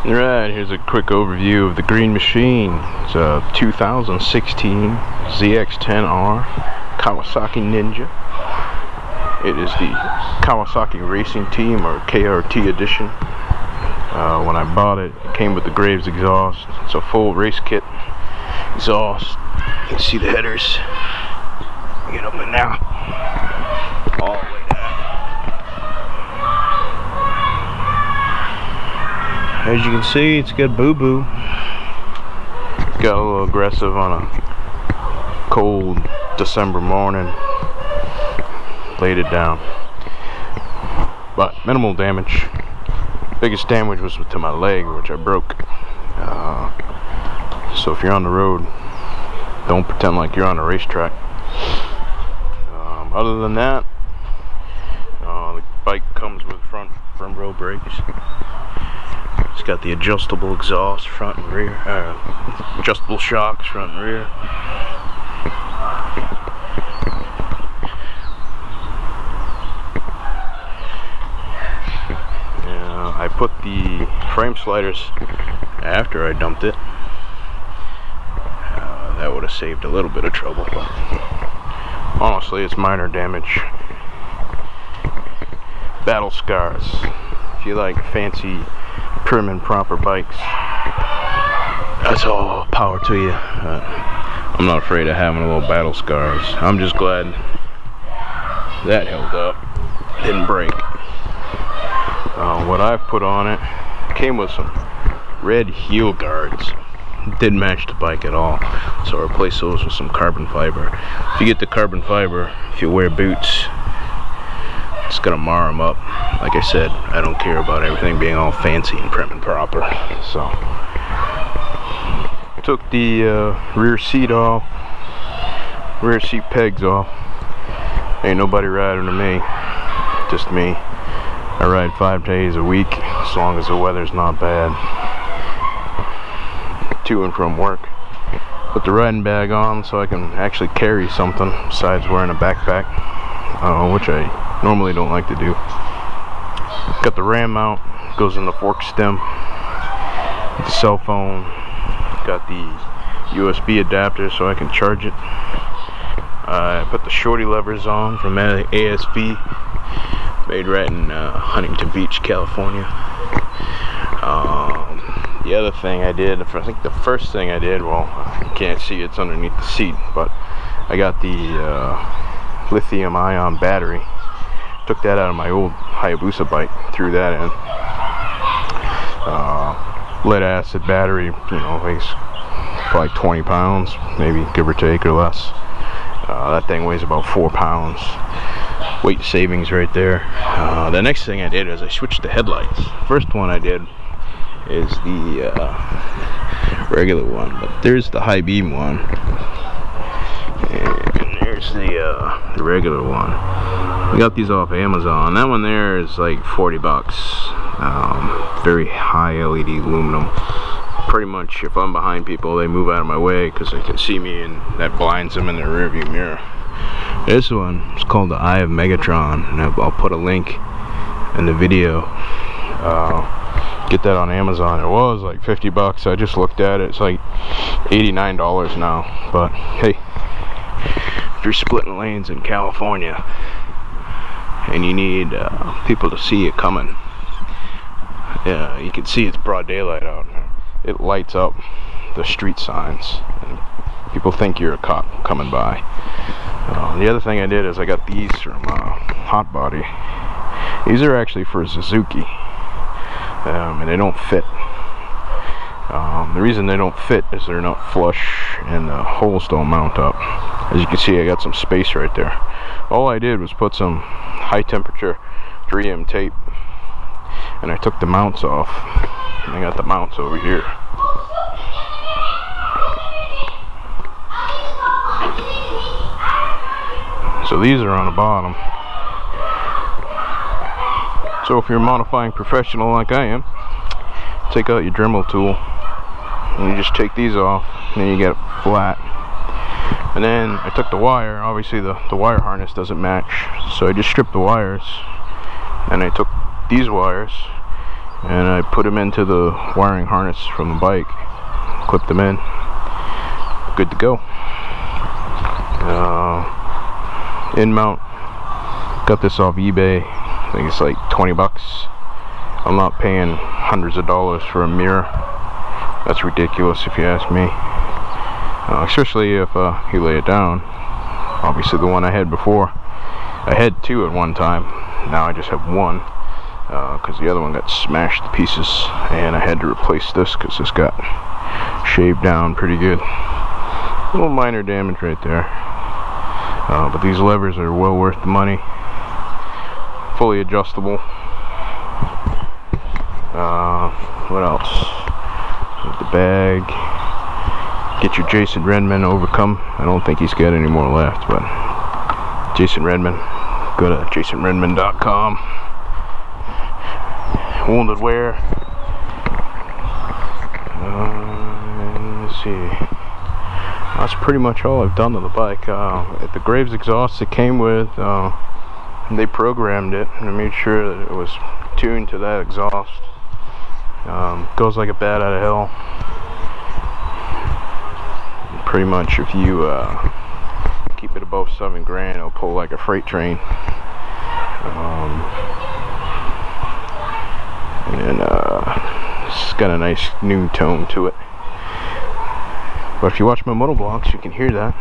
Alright, here's a quick overview of the green machine. It's a 2016 ZX10R Kawasaki Ninja. It is the Kawasaki Racing Team, or KRT edition. When I bought it, it came with the Graves exhaust. It's a full race kit exhaust. You can see the headers. Get up and down. All the way down. As you can see, it's got boo-boo. Got a little aggressive on a cold December morning. Laid it down. But minimal damage. Biggest damage was to my leg, which I broke. So if you're on the road, don't pretend like you're on a racetrack. Other than that, the bike comes with front row brakes. It's got the adjustable exhaust front and rear, adjustable shocks front and rear. I put the frame sliders after I dumped it. That would have saved a little bit of trouble, but honestly it's minor damage. Battle scars. If you like fancy prim and proper bikes, that's all power to you. I'm not afraid of having a little battle scars. I'm just glad that held up, didn't break. What I've put on it came with some red heel guards. Didn't match the bike at all, so I replaced those with some carbon fiber. If you get the carbon fiber, if you wear boots, it's gonna mar them up. Like I said, I don't care about everything being all fancy and prim and proper. So took the rear seat off, rear seat pegs off. Ain't nobody riding to me, just me. I ride 5 days a week, as long as the weather's not bad, to and from work. Put the riding bag on so I can actually carry something besides wearing a backpack, which I normally don't like to do. Got the RAM mount, goes in the fork stem. The cell phone, got the USB adapter so I can charge it. I put the shorty levers on from ASV, made right in Huntington Beach, California. The other thing I did, I think the first thing I did, well, you can't see, it's underneath the seat, but I got the Lithium-Ion Battery. Took that out of my old Hayabusa bike, threw that in. Lead acid battery, you know, weighs probably 20 pounds, maybe give or take or less. That thing weighs about 4 pounds. Weight savings right there. The next thing I did is I switched the headlights. First one I did is the regular one, but there's the high beam one, and there's the regular one. I got these off Amazon. That one there is like 40 bucks. Very high LED aluminum. Pretty much if I'm behind people, they move out of my way because they can see me, and that blinds them in their rear view mirror. This one is called the Eye of Megatron, and I'll put a link in the video. Get that on Amazon. It was like 50 bucks. I just looked at it. It's like $89 now. But hey, if you're splitting lanes in California and you need people to see it coming, yeah, you can see it's broad daylight out. It lights up the street signs, and people think you're a cop coming by. The other thing I did is I got these from Hot Body. These are actually for Suzuki, and they don't fit. The reason they don't fit is they're not flush and the holes don't mount up. As you can see, I got some space right there. All I did was put some high temperature 3M tape, and I took the mounts off, and I got the mounts over here. So these are on the bottom. So if you're a modifying professional like I am, take out your Dremel tool and you just take these off, and then you get it flat. And then I took the wire. Obviously the wire harness doesn't match, so I just stripped the wires, and I took these wires and I put them into the wiring harness from the bike, clipped them in, good to go. In mount, got this off eBay. I think it's like 20 bucks. I'm not paying hundreds of dollars for a mirror. That's ridiculous if you ask me. Especially if you lay it down. Obviously the one I had before, I had two at one time. Now I just have one, because the other one got smashed to pieces, and I had to replace this because this got shaved down pretty good. A little minor damage right there. But these levers are well worth the money. Fully adjustable. What else? With the bag. Get your Jason Redman overcome. I don't think he's got any more left, but Jason Redman. Go to jasonredman.com. Wounded wear. Let's see. That's pretty much all I've done to the bike. The Graves exhaust it came with, they programmed it and I made sure that it was tuned to that exhaust. Goes like a bat out of hell. Pretty much if you keep it above $7,000, it'll pull like a freight train. And it's got a nice new tone to it. But if you watch my motovlogs, you can hear that.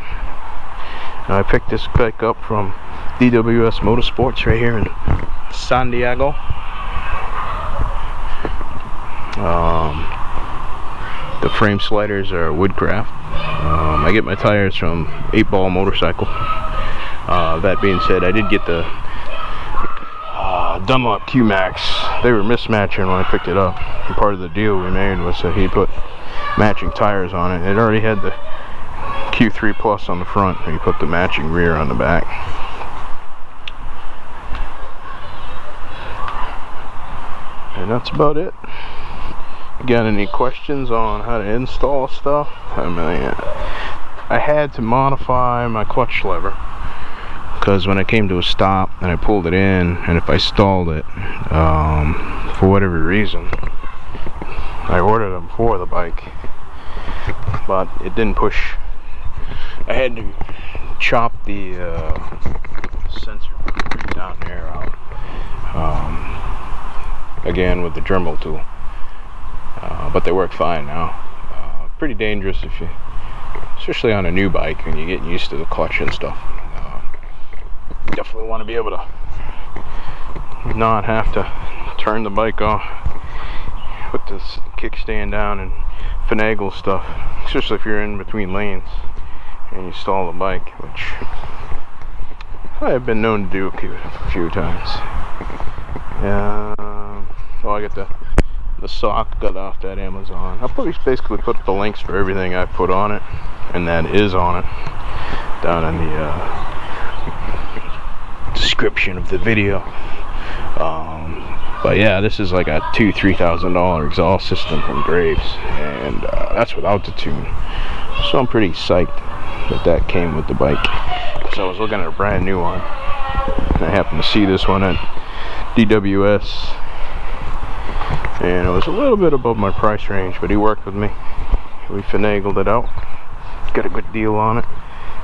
I picked this bike up from DWS Motorsports right here in San Diego. The frame sliders are Woodcraft. I get my tires from 8-Ball Motorcycle. That being said, I did get the Dunlop TiMax. They were mismatching when I picked it up. And part of the deal we made was that he put matching tires on it. It already had the Q3 Plus on the front, and he put the matching rear on the back. And that's about it. Got any questions on how to install stuff? I mean, I had to modify my clutch lever because when I came to a stop and I pulled it in, and if I stalled it for whatever reason, I ordered them for the bike, but it didn't push. I had to chop the sensor down there out again with the Dremel tool, but they work fine now. Pretty dangerous if you, especially on a new bike when you're getting used to the clutch and stuff. Definitely want to be able to not have to turn the bike off, put this kickstand down and finagle stuff, especially if you're in between lanes and you stall the bike, which I have been known to do a few times. So I got the sock got off that Amazon. I'll probably basically put the links for everything I put on it and that is on it down in the description of the video. But yeah, this is like a $2,000-3,000 exhaust system from Graves, and that's without the tune. So I'm pretty psyched that that came with the bike. So I was looking at a brand new one, and I happened to see this one at DWS, and it was a little bit above my price range, but he worked with me. We finagled it out, got a good deal on it.